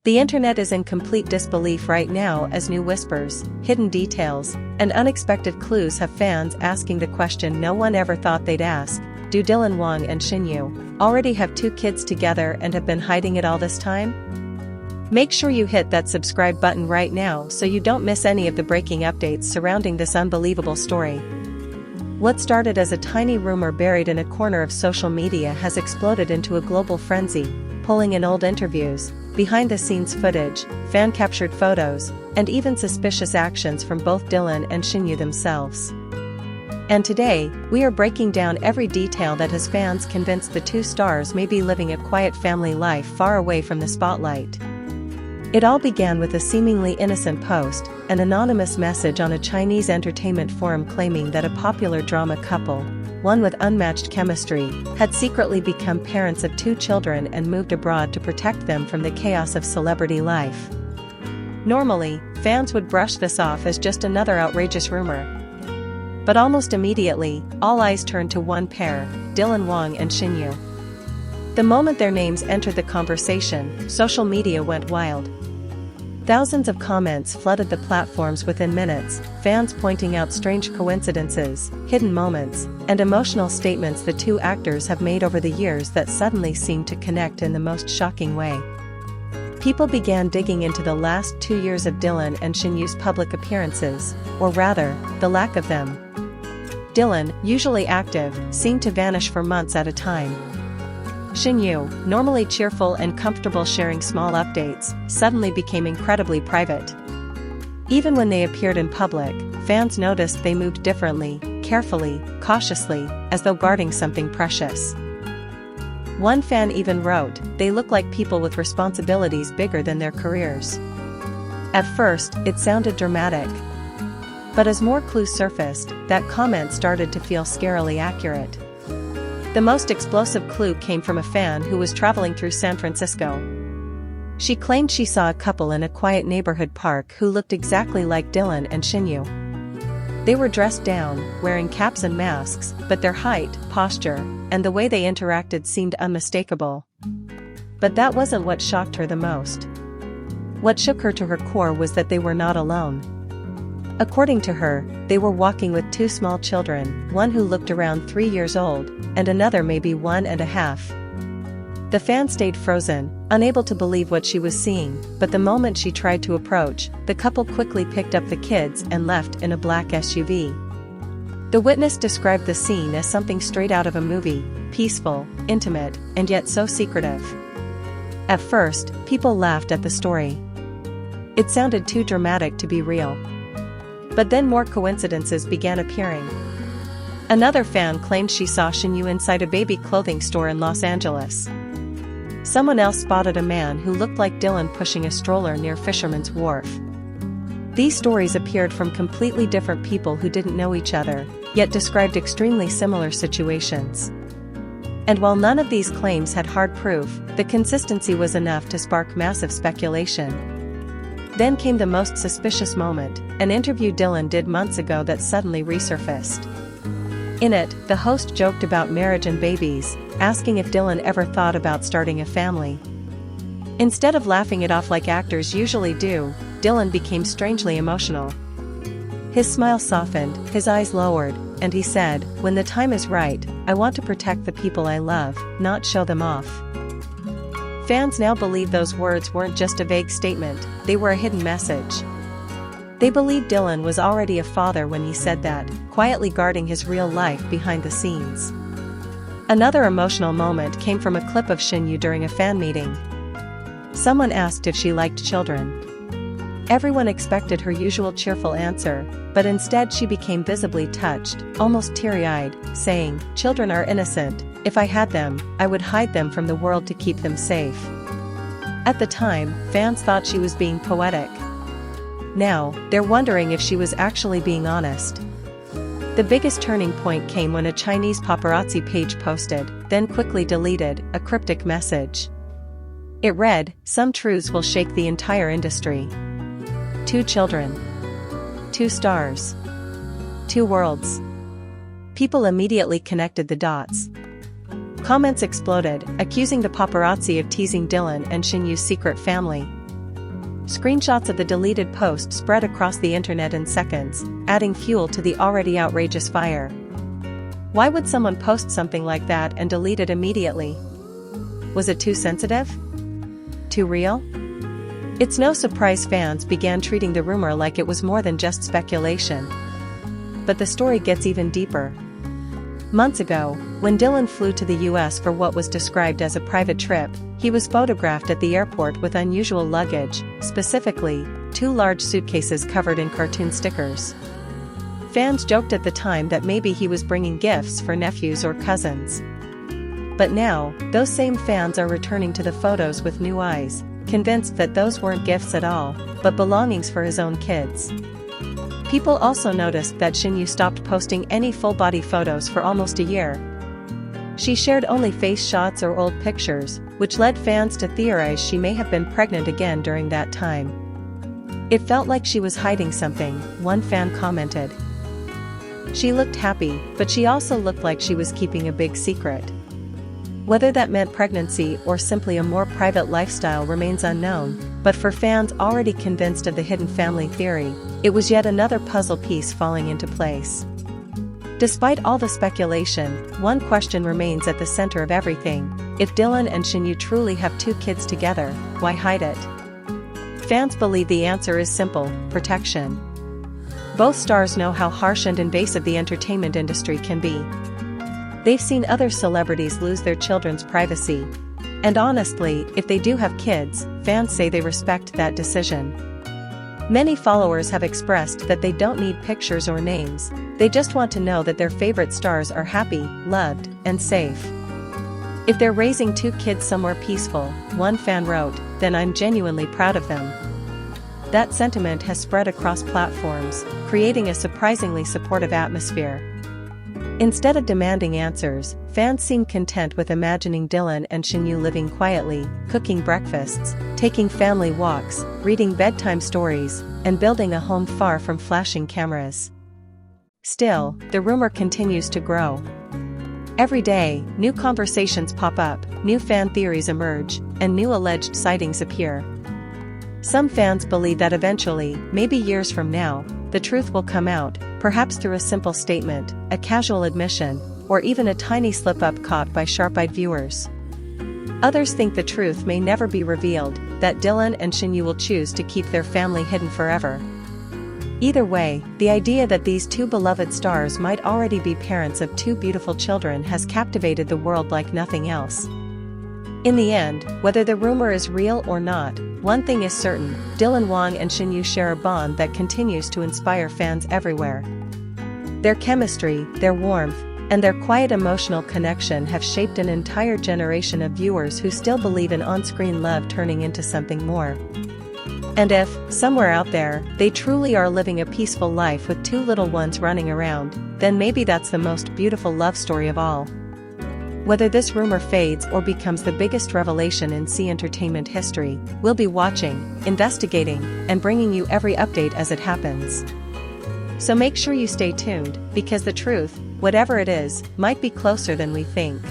The internet is in complete disbelief right now as new whispers, hidden details, and unexpected clues have fans asking the question no one ever thought they'd ask: do Dylan Wang and Shen already have 2 kids together and have been hiding it all this time? Make sure you hit that subscribe button right now so you don't miss any of the breaking updates surrounding this unbelievable story. What started as a tiny rumor buried in a corner of social media has exploded into a global frenzy, pulling in old interviews, behind-the-scenes footage, fan-captured photos, and even suspicious actions from both Dylan and Shen themselves. And today, we are breaking down every detail that has fans convinced the 2 stars may be living a quiet family life far away from the spotlight. It all began with a seemingly innocent post, an anonymous message on a Chinese entertainment forum claiming that a popular drama couple, one with unmatched chemistry, had secretly become parents of 2 children and moved abroad to protect them from the chaos of celebrity life. Normally, fans would brush this off as just another outrageous rumor. But almost immediately, all eyes turned to one pair, Dylan Wang and Shen. The moment their names entered the conversation, social media went wild. Thousands of comments flooded the platforms within minutes, fans pointing out strange coincidences, hidden moments, and emotional statements the 2 actors have made over the years that suddenly seemed to connect in the most shocking way. People began digging into the last 2 years of Dylan and Shen's public appearances, or rather, the lack of them. Dylan, usually active, seemed to vanish for months at a time. Shen, normally cheerful and comfortable sharing small updates, suddenly became incredibly private. Even when they appeared in public, fans noticed they moved differently, carefully, cautiously, as though guarding something precious. One fan even wrote, "They look like people with responsibilities bigger than their careers." At first, it sounded dramatic. But as more clues surfaced, that comment started to feel scarily accurate. The most explosive clue came from a fan who was traveling through San Francisco. She claimed she saw a couple in a quiet neighborhood park who looked exactly like Dylan and Shen. They were dressed down, wearing caps and masks, but their height, posture, and the way they interacted seemed unmistakable. But that wasn't what shocked her the most. What shook her to her core was that they were not alone. According to her, they were walking with 2 small children, one who looked around 3 years old, and another maybe 1.5. The fan stayed frozen, unable to believe what she was seeing, but the moment she tried to approach, the couple quickly picked up the kids and left in a black SUV. The witness described the scene as something straight out of a movie, peaceful, intimate, and yet so secretive. At first, people laughed at the story. It sounded too dramatic to be real. But then more coincidences began appearing. Another fan claimed she saw Shen inside a baby clothing store in Los Angeles. Someone else spotted a man who looked like Dylan pushing a stroller near Fisherman's Wharf. These stories appeared from completely different people who didn't know each other, yet described extremely similar situations. And while none of these claims had hard proof, the consistency was enough to spark massive speculation. Then came the most suspicious moment, an interview Dylan did months ago that suddenly resurfaced. In it, the host joked about marriage and babies, asking if Dylan ever thought about starting a family. Instead of laughing it off like actors usually do, Dylan became strangely emotional. His smile softened, his eyes lowered, and he said, "When the time is right, I want to protect the people I love, not show them off." Fans now believe those words weren't just a vague statement, they were a hidden message. They believed Dylan was already a father when he said that, quietly guarding his real life behind the scenes. Another emotional moment came from a clip of Shen during a fan meeting. Someone asked if she liked children. Everyone expected her usual cheerful answer, but instead she became visibly touched, almost teary-eyed, saying, "Children are innocent. If I had them, I would hide them from the world to keep them safe." At the time, fans thought she was being poetic. Now, they're wondering if she was actually being honest. The biggest turning point came when a Chinese paparazzi page posted, then quickly deleted, a cryptic message. It read, "Some truths will shake the entire industry. 2 children. 2 stars. 2 worlds." People immediately connected the dots. Comments exploded, accusing the paparazzi of teasing Dylan and Shen's secret family. Screenshots of the deleted post spread across the internet in seconds, adding fuel to the already outrageous fire. Why would someone post something like that and delete it immediately? Was it too sensitive? Too real? It's no surprise fans began treating the rumor like it was more than just speculation. But the story gets even deeper. Months ago, when Dylan flew to the US for what was described as a private trip, he was photographed at the airport with unusual luggage, specifically, 2 large suitcases covered in cartoon stickers. Fans joked at the time that maybe he was bringing gifts for nephews or cousins. But now, those same fans are returning to the photos with new eyes, convinced that those weren't gifts at all, but belongings for his own kids. People also noticed that Shen stopped posting any full-body photos for almost a year. She shared only face shots or old pictures, which led fans to theorize she may have been pregnant again during that time. It felt like she was hiding something, one fan commented. She looked happy, but she also looked like she was keeping a big secret. Whether that meant pregnancy or simply a more private lifestyle remains unknown, but for fans already convinced of the hidden family theory, it was yet another puzzle piece falling into place. Despite all the speculation, one question remains at the center of everything: if Dylan and Shen truly have 2 kids together, why hide it? Fans believe the answer is simple: protection. Both stars know how harsh and invasive the entertainment industry can be. They've seen other celebrities lose their children's privacy. And honestly, if they do have kids, fans say they respect that decision. Many followers have expressed that they don't need pictures or names, they just want to know that their favorite stars are happy, loved, and safe. If they're raising 2 kids somewhere peaceful, one fan wrote, then I'm genuinely proud of them. That sentiment has spread across platforms, creating a surprisingly supportive atmosphere. Instead of demanding answers, fans seem content with imagining Dylan and Shen living quietly, cooking breakfasts, taking family walks, reading bedtime stories, and building a home far from flashing cameras. Still, the rumor continues to grow. Every day, new conversations pop up, new fan theories emerge, and new alleged sightings appear. Some fans believe that eventually, maybe years from now, the truth will come out, perhaps through a simple statement, a casual admission, or even a tiny slip-up caught by sharp-eyed viewers. Others think the truth may never be revealed, that Dylan and Shen will choose to keep their family hidden forever. Either way, the idea that these 2 beloved stars might already be parents of 2 beautiful children has captivated the world like nothing else. In the end, whether the rumor is real or not, one thing is certain: Dylan Wang and Shen share a bond that continues to inspire fans everywhere. Their chemistry, their warmth, and their quiet emotional connection have shaped an entire generation of viewers who still believe in on-screen love turning into something more. And if, somewhere out there, they truly are living a peaceful life with 2 little ones running around, then maybe that's the most beautiful love story of all. Whether this rumor fades or becomes the biggest revelation in entertainment history, we'll be watching, investigating, and bringing you every update as it happens. So make sure you stay tuned, because the truth, whatever it is, might be closer than we think.